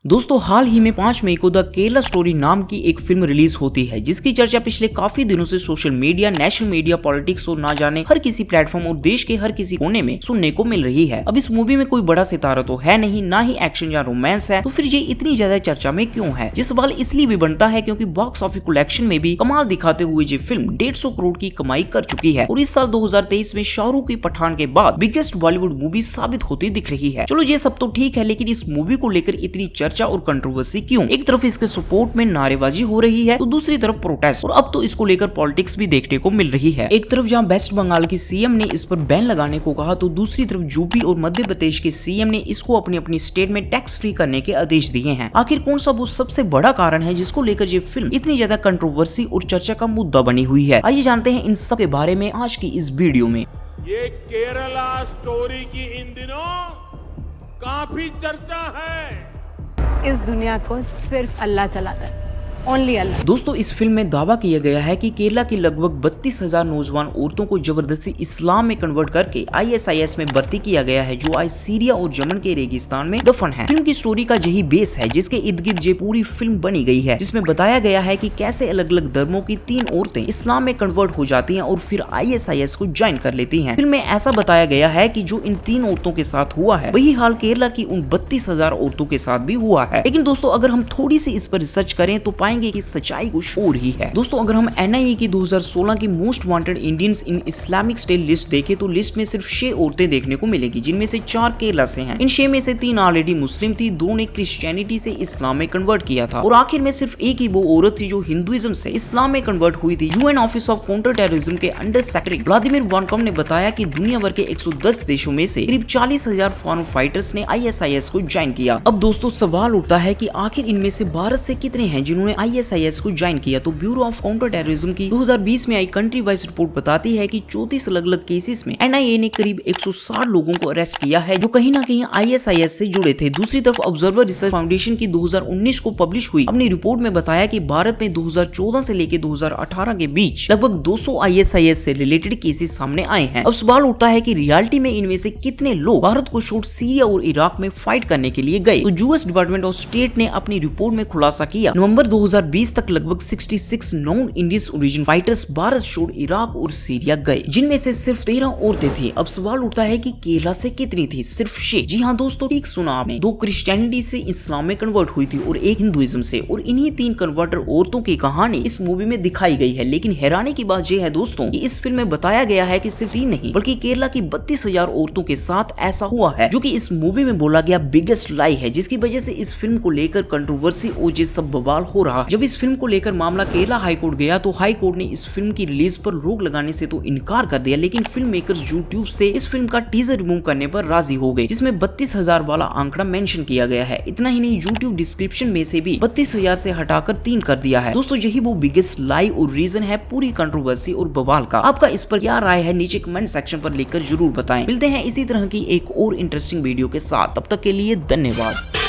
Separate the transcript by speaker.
Speaker 1: दोस्तों हाल ही में 5 मई को द केरला स्टोरी नाम की एक फिल्म रिलीज होती है जिसकी चर्चा पिछले काफी दिनों से social media, national media, politics और ना जाने हर किसी प्लेटफॉर्म और देश के हर किसी कोने में सुनने को मिल रही है। अब इस मूवी में कोई बड़ा सितारा तो है नहीं, ना ही एक्शन या रोमांस है, तो फिर ये इतनी ज्यादा चर्चा में क्यों है? ये सवाल इसलिए भी बनता है क्योंकि बॉक्स ऑफिस कलेक्शन में भी कमाल दिखाते हुए ये फिल्म 150 करोड़ की कमाई कर चुकी है और इस साल 2023 में शाहरुख की पठान के बाद बिगेस्ट बॉलीवुड मूवी साबित होती दिख रही है। चलो ये सब तो ठीक है, लेकिन इस मूवी को लेकर इतनी चर्चा और कंट्रोवर्सी क्यों? एक तरफ इसके सपोर्ट में नारेबाजी हो रही है तो दूसरी तरफ प्रोटेस्ट, और अब तो इसको लेकर पॉलिटिक्स भी देखने को मिल रही है। एक तरफ जहां वेस्ट बंगाल के सीएम ने इस पर बैन लगाने को कहा तो दूसरी तरफ यूपी और मध्य प्रदेश के सीएम ने इसको अपनी अपनी स्टेट में टैक्स फ्री करने के आदेश दिए हैं। आखिर कौन सा वो सबसे बड़ा कारण है जिसको लेकर ये फिल्म इतनी ज्यादा कंट्रोवर्सी और चर्चा का मुद्दा बनी हुई है? आइए जानते हैं इन सब के बारे में आज की इस वीडियो में।
Speaker 2: ये केरला स्टोरी की इन दिनों काफी चर्चा है।
Speaker 3: इस दुनिया को सिर्फ अल्लाह चलाता है, ओनली अल्लाह।
Speaker 1: दोस्तों इस फिल्म में दावा किया गया है कि केरला की लगभग 32,000 नौजवान औरतों को जबरदस्ती इस्लाम में कन्वर्ट करके ISIS में भर्ती किया गया है जो आज सीरिया और यमन के रेगिस्तान में दफन है। फिल्म की स्टोरी का यही बेस है जिसके इर्द गिर्द ये पूरी फिल्म बनी गई है, जिसमें बताया गया है कि कैसे अलग अलग धर्मों की 3 औरतें इस्लाम में कन्वर्ट हो जाती हैं और फिर ISIS को ज्वाइन कर लेती हैं। फिल्म में ऐसा बताया गया है कि जो इन 3 औरतों के साथ हुआ है वही हाल केरला की उन 32,000 औरतों के साथ भी हुआ है। लेकिन दोस्तों अगर हम थोड़ी सी इस पर रिसर्च करें तो पाएंगे कि सच्चाई कुछ और ही है। दोस्तों अगर हम NIA की 2016 की most wanted Indians in Islamic state list देखें तो लिस्ट में सिर्फ 6 औरतें देखने को मिलेगी, जिनमें से 4 केरला से हैं। इन 6 में से 3 ऑलरेडी मुस्लिम थी, 2 ने क्रिश्चियनिटी से इस्लाम में कन्वर्ट किया था और आखिर में सिर्फ एक ही वो औरत थी जो हिंदुइज्म से इस्लाम में कन्वर्ट हुई थी। UN office of counter terrorism के अंडर सेक्रेटरी व्लादिमीर वानकम ने बताया कि दुनिया भर के 110 देशों में से करीब 40,000 फॉरेन फाइटर्स ने ISIS को ज्वाइन किया। अब दोस्तों सवाल उठता है कि आखिर इनमें से भारत से कितने हैं जिन्होंने ISIS को ज्वाइन किया? तो ब्यूरो ऑफ काउंटर टेररिज्म की 2020 में आई कंट्री वाइज रिपोर्ट बताती है कि 34 अलग अलग केसेस में NIA ने करीब 160 लोगों को अरेस्ट किया है जो कहीं ना कहीं ISIS से जुड़े थे। दूसरी तरफ ऑब्जर्वर रिसर्च फाउंडेशन की 2019 को पब्लिश हुई अपनी रिपोर्ट में बताया कि भारत में 2014 से लेकर 2018 के बीच लगभग 200 ISIS से रिलेटेड केसेस सामने आए हैं। अब सवाल उठता है कि रियलिटी में इनमें से कितने लोग भारत को छोड़ सीरिया और इराक में फाइट करने के लिए गए? तो US डिपार्टमेंट ऑफ स्टेट ने अपनी रिपोर्ट में खुलासा किया नवंबर 2020 तक लगभग 66 non Indian origin fighters Bharat छोड़ इराक और सीरिया गए, जिनमें से सिर्फ 13 औरतें थी। अब सवाल उठता है कि केरला से कितनी थी? सिर्फ 6। जी हाँ दोस्तों, ठीक सुना आपने, 2 क्रिश्चियनिटी से इस्लाम में कन्वर्ट हुई थी और 1 हिंदुइज्म से, और इन्हीं 3 कन्वर्टर औरतों की कहानी इस मूवी में दिखाई गई है। लेकिन हैरानी की बात यह है दोस्तों कि इस फिल्म में बताया गया है कि सिर्फ 3 नहीं बल्कि केरला की 32,000 औरतों के साथ ऐसा हुआ है, जो कि इस मूवी में बोला गया बिगेस्ट लाई है, जिसकी वजह से इस फिल्म को लेकर कंट्रोवर्सी और ये सब बवाल हो रहा है। जब इस फिल्म को लेकर मामला केरला हाई कोर्ट गया तो हाई कोर्ट ने इस फिल्म की रिलीज पर रोक लगाने से तो इनकार कर दिया, लेकिन फिल्म मेकर्स YouTube से इस फिल्म का टीजर रिमूव करने पर राजी हो गए, जिसमें 32,000 वाला आंकड़ा मेंशन किया गया है। इतना ही नहीं, YouTube डिस्क्रिप्शन में से भी 32,000 से हटाकर 3 कर दिया है। दोस्तों यही वो बिगेस्ट लाई और रीजन है पूरी कंट्रोवर्सी और बवाल का। आपका इस पर क्या राय है नीचे कमेंट सेक्शन पर लिखकर जरूर बताएं। मिलते हैं इसी तरह की एक और इंटरेस्टिंग वीडियो के साथ, तब तक के लिए धन्यवाद।